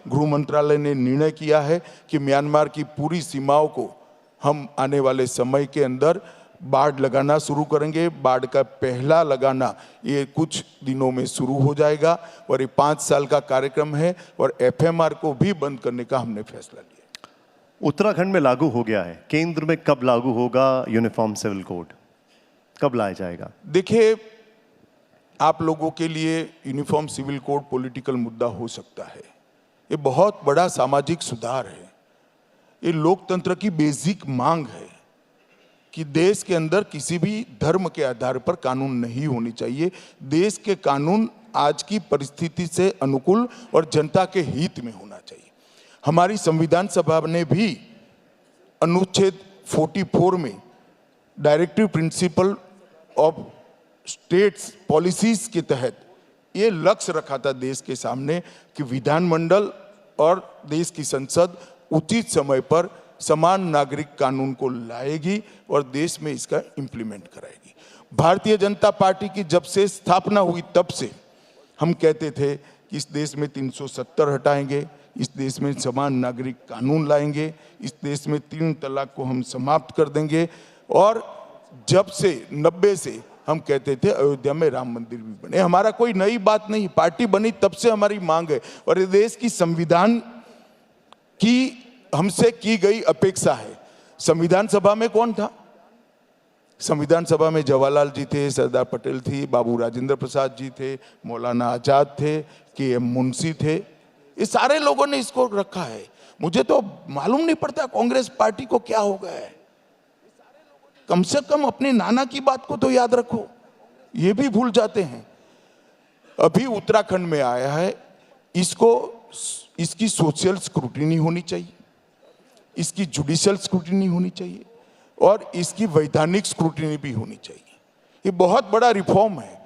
गृह मंत्रालय ने निर्णय किया है कि म्यांमार की पूरी सीमाओं को हम आने वाले समय के अंदर बाड़ लगाना शुरू करेंगे। बाड़ का पहला लगाना ये कुछ दिनों में शुरू हो जाएगा और ये 5 साल का कार्यक्रम है और एफएमआर को भी बंद करने का हमने फैसला लिया। उत्तराखंड में लागू हो गया है, केंद्र में कब लागू होगा यूनिफॉर्म सिविल कोड, कब लाया जाएगा? देखिए, आप लोगों के लिए यूनिफॉर्म सिविल कोड पॉलिटिकल मुद्दा हो सकता है, ये बहुत बड़ा सामाजिक सुधार है, ये लोकतंत्र की बेसिक मांग है कि देश के अंदर किसी भी धर्म के आधार पर कानून नहीं होनी चाहिए। देश के कानून आज की परिस्थिति से अनुकूल और जनता के हित में होना चाहिए। हमारी संविधान सभा ने भी अनुच्छेद 44 में directive principle of states policies के तहत ये लक्ष्य रखा था देश के सामने कि विधानमंडल और देश की संसद उचित समय पर समान नागरिक कानून को लाएगी और देश में इसका इम्प्लीमेंट कराएगी। भारतीय जनता पार्टी की जब से स्थापना हुई तब से हम कहते थे कि इस देश में 370 हटाएंगे, इस देश में समान नागरिक कानून लाएंगे, इस देश में 3 तलाक को हम समाप्त कर देंगे। और जब से 90 से हम कहते थे अयोध्या में राम मंदिर भी बने। हमारा कोई नई बात नहीं, पार्टी बनी तब से हमारी मांग है और ये देश की संविधान की हमसे की गई अपेक्षा है। संविधान सभा में कौन था? संविधान सभा में जवाहरलाल जी थे, सरदार पटेल थी, बाबू राजेंद्र प्रसाद जी थे, मौलाना आजाद थे, के.एम. मुंशी थे, ये सारे लोगों ने इसको रखा है। मुझे तो मालूम नहीं पड़ता कांग्रेस पार्टी को क्या हो गया है। कम से कम अपने नाना की बात को तो याद रखो, ये भी भूल जाते हैं। अभी उत्तराखंड में आया है, इसकी सोशल स्क्रूटिनी होनी चाहिए, इसकी जुडिशियल स्क्रूटिनी होनी चाहिए और इसकी वैधानिक स्क्रूटिनी भी होनी चाहिए। ये बहुत बड़ा रिफॉर्म है।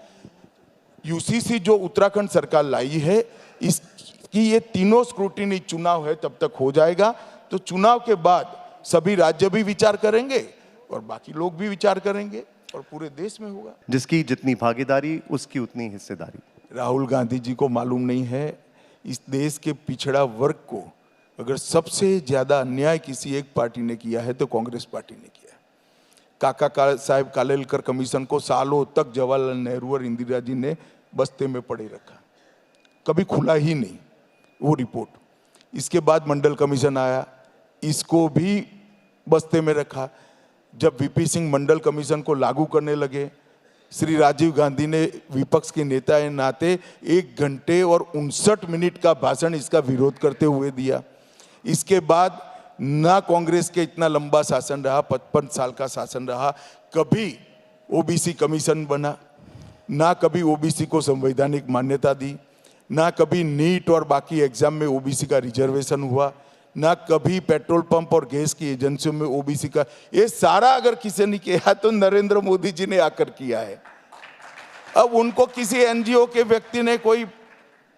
यूसीसी जो उत्तराखंड सरकार लाई है, इसकी ये तीनों स्क्रूटिनी चुनाव है तब तक हो जाएगा। तो चुनाव के बाद सभी राज्य भी विचार करेंगे और बाकी लोग भी विचार करेंगे और पूरे देश में होगा। जिसकी जितनी भागीदारी उसकी उतनी हिस्सेदारी। राहुल गांधी जी को मालूम नहीं है, इस देश के पिछड़ा वर्ग को अगर सबसे ज्यादा अन्याय किसी एक पार्टी ने किया है तो कांग्रेस पार्टी ने किया है। काका साहेब कालेलकर कमीशन को सालों तक जवाहरलाल नेहरू और इंदिरा जी ने बस्ते में पड़े रखा, कभी खुला ही नहीं वो रिपोर्ट। इसके बाद मंडल कमीशन आया, इसको भी बस्ते में रखा। जब वीपी सिंह मंडल कमीशन को लागू करने लगे, श्री राजीव गांधी ने विपक्ष के नेता के नाते 1 घंटे और 59 मिनट का भाषण इसका विरोध करते हुए दिया। इसके बाद ना कांग्रेस के इतना लंबा शासन रहा, 55 साल का शासन रहा, कभी ओबीसी कमीशन बना, ना कभी ओबीसी को संवैधानिक मान्यता दी, ना कभी नीट और बाकी एग्जाम में ओबीसी का रिजर्वेशन हुआ, ना कभी पेट्रोल पंप और गैस की एजेंसियों में ओबीसी का। ये सारा अगर किसी ने किया तो नरेंद्र मोदी जी ने आकर किया है। अब उनको किसी एनजीओ के व्यक्ति ने, कोई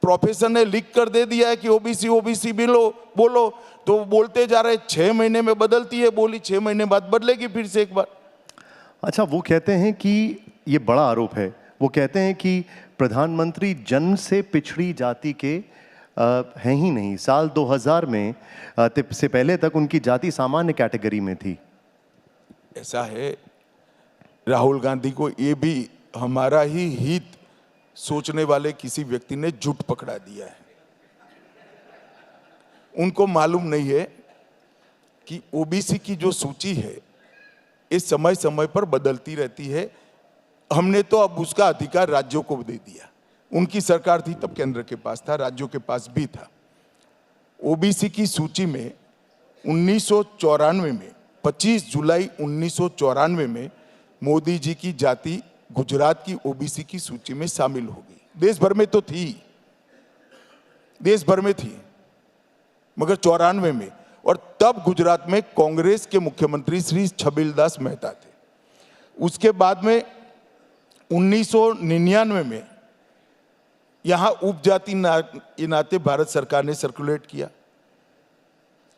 प्रोफेसर ने लिख कर दे दिया है कि ओबीसी ओबीसी बोलो, तो बोलते जा रहे। 6 महीने में बदलती है बोली, 6 महीने बाद बदलेगी फिर से एक बार। अच्छा, वो कहते हैं कि ये बड़ा आरोप है, वो कहते हैं कि प्रधानमंत्री जन्म से पिछड़ी जाति के हैं ही नहीं। साल 2000 में से पहले तक उनकी जाति सामान्य कैटेगरी में थी। ऐसा है, राहुल गांधी को ये भी हमारा ही हित सोचने वाले किसी व्यक्ति ने झूठ पकड़ा दिया है। उनको मालूम नहीं है कि ओबीसी की जो सूची है ये समय समय पर बदलती रहती है। हमने तो अब उसका अधिकार राज्यों को दे दिया। उनकी सरकार थी तब केंद्र के पास था, राज्यों के पास भी था। ओबीसी की सूची में 1994 में 25 जुलाई 1994 में मोदी जी की जाति गुजरात की ओबीसी की सूची में शामिल हो गई। देश भर में तो थी, देश भर में थी, मगर 94 में। और तब गुजरात में कांग्रेस के मुख्यमंत्री श्री छबिलदास मेहता थे। उसके बाद में 1999 में यहां उपजाति नाते भारत सरकार ने सर्कुलेट किया,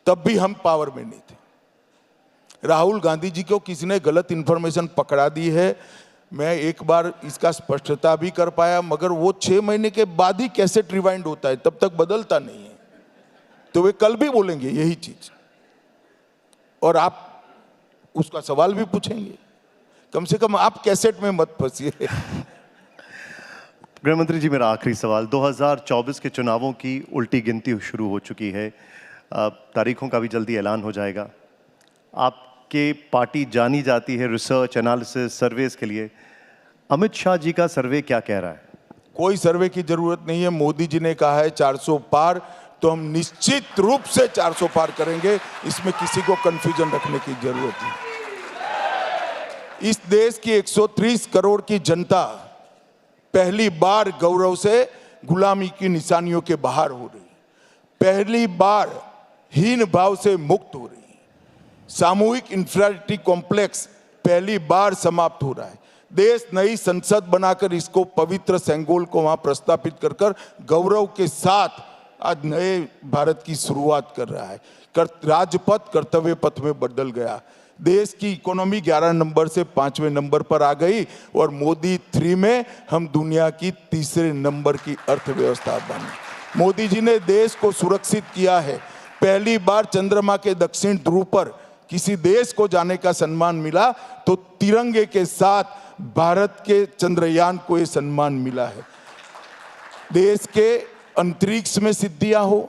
तब भी हम पावर में नहीं थे। राहुल गांधी जी को किसी ने गलत इंफॉर्मेशन पकड़ा दी है। मैं एक बार इसका स्पष्टता भी कर पाया, मगर वो 6 महीने के बाद ही कैसेट रिवाइंड होता है, तब तक बदलता नहीं है। तो वे कल भी बोलेंगे यही चीज, और आप उसका सवाल भी पूछेंगे। कम से कम आप कैसेट में मत फंसिए। गृह मंत्री जी, मेरा आखिरी सवाल, 2024 के चुनावों की उल्टी गिनती शुरू हो चुकी है, तारीखों का भी जल्दी ऐलान हो जाएगा। आपके पार्टी जानी जाती है रिसर्च, एनालिसिस, सर्वेस के लिए। अमित शाह जी का सर्वे क्या कह रहा है? कोई सर्वे की जरूरत नहीं है। मोदी जी ने कहा है 400 पार, तो हम निश्चित रूप से 400 पार करेंगे, इसमें किसी को कंफ्यूजन रखने की जरूरत नहीं। इस देश की 130 करोड़ की जनता पहली बार गौरव से गुलामी की निशानियों के बाहर हो रही, पहली बार हीन भाव से मुक्त हो रही, सामूहिक इंफीरियरिटी कॉम्प्लेक्स पहली बार समाप्त हो रहा है। देश नई संसद बनाकर इसको पवित्र सेंगोल को वहां प्रस्तापित कर कर गौरव के साथ आज नए भारत की शुरुआत कर रहा है। राजपथ कर्तव्य पथ में बदल गया। देश की इकोनॉमी 11 नंबर से 5वें नंबर पर आ गई, और मोदी 3 में हम दुनिया की 3रे नंबर की अर्थव्यवस्था बनी। मोदी जी ने देश को सुरक्षित किया है। पहली बार चंद्रमा के दक्षिण ध्रुव पर किसी देश को जाने का सम्मान मिला, तो तिरंगे के साथ भारत के चंद्रयान को यह सम्मान मिला है। देश के अंतरिक्ष में सिद्धियां हो,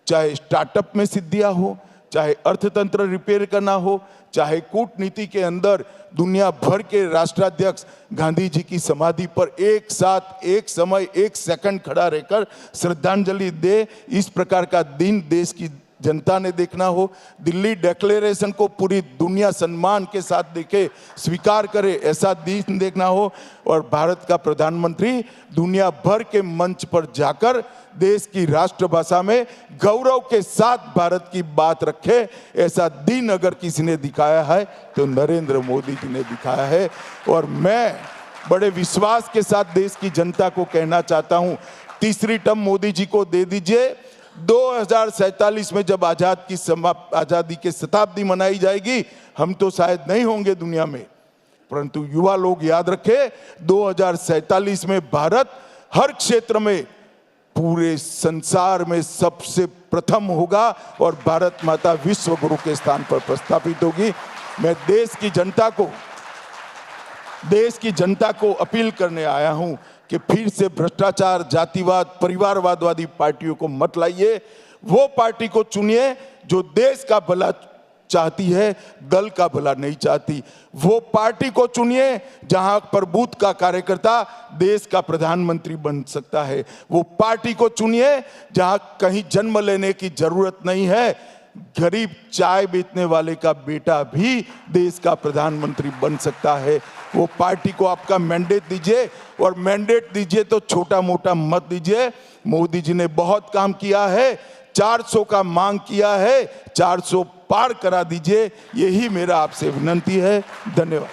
चाहे स्टार्टअप में सिद्धियां हो, चाहे अर्थतंत्र रिपेयर करना हो, चाहे कूटनीति के अंदर दुनिया भर के राष्ट्राध्यक्ष गांधी जी की समाधि पर एक साथ, एक समय, एक सेकंड खड़ा रहकर श्रद्धांजलि दे, इस प्रकार का दिन देश की जनता ने देखना हो। दिल्ली डिक्लेरेशन को पूरी दुनिया सम्मान के साथ देखे, स्वीकार करे, ऐसा दिन देखना हो। और भारत का प्रधानमंत्री दुनिया भर के मंच पर जाकर देश की राष्ट्रभाषा में गौरव के साथ भारत की बात रखे, ऐसा दिन अगर किसी ने दिखाया है तो नरेंद्र मोदी जी ने दिखाया है। और मैं बड़े विश्वास के साथ देश की जनता को कहना चाहता हूं, तीसरी टर्म मोदी जी को दे दीजिए। 2047 में जब आजादी की शताब्दी मनाई जाएगी, हम तो शायद नहीं होंगे दुनिया में, परंतु युवा लोग याद रखें, 2047 में भारत हर क्षेत्र में पूरे संसार में सबसे प्रथम होगा और भारत माता विश्व गुरु के स्थान पर प्रस्थापित होगी। मैं देश की जनता को अपील करने आया हूं कि फिर से भ्रष्टाचार, जातिवाद, परिवारवादी पार्टियों को मत लाइए। वो पार्टी को चुनिए जो देश का भला चाहती है, दल का भला नहीं चाहती। वो पार्टी को चुनिए जहां पर बूथ का कार्यकर्ता देश का प्रधानमंत्री बन सकता है। वो पार्टी को चुनिए जहां कहीं जन्म लेने की जरूरत नहीं है, गरीब चाय बेचने वाले का बेटा भी देश का प्रधानमंत्री बन सकता है। वो पार्टी को आपका मैंडेट दीजिए, और मैंडेट दीजिए तो छोटा मोटा मत दीजिए। मोदी जी ने बहुत काम किया है, 400 का मांग किया है, 400 पार करा दीजिए, यही मेरा आपसे विनती है। धन्यवाद।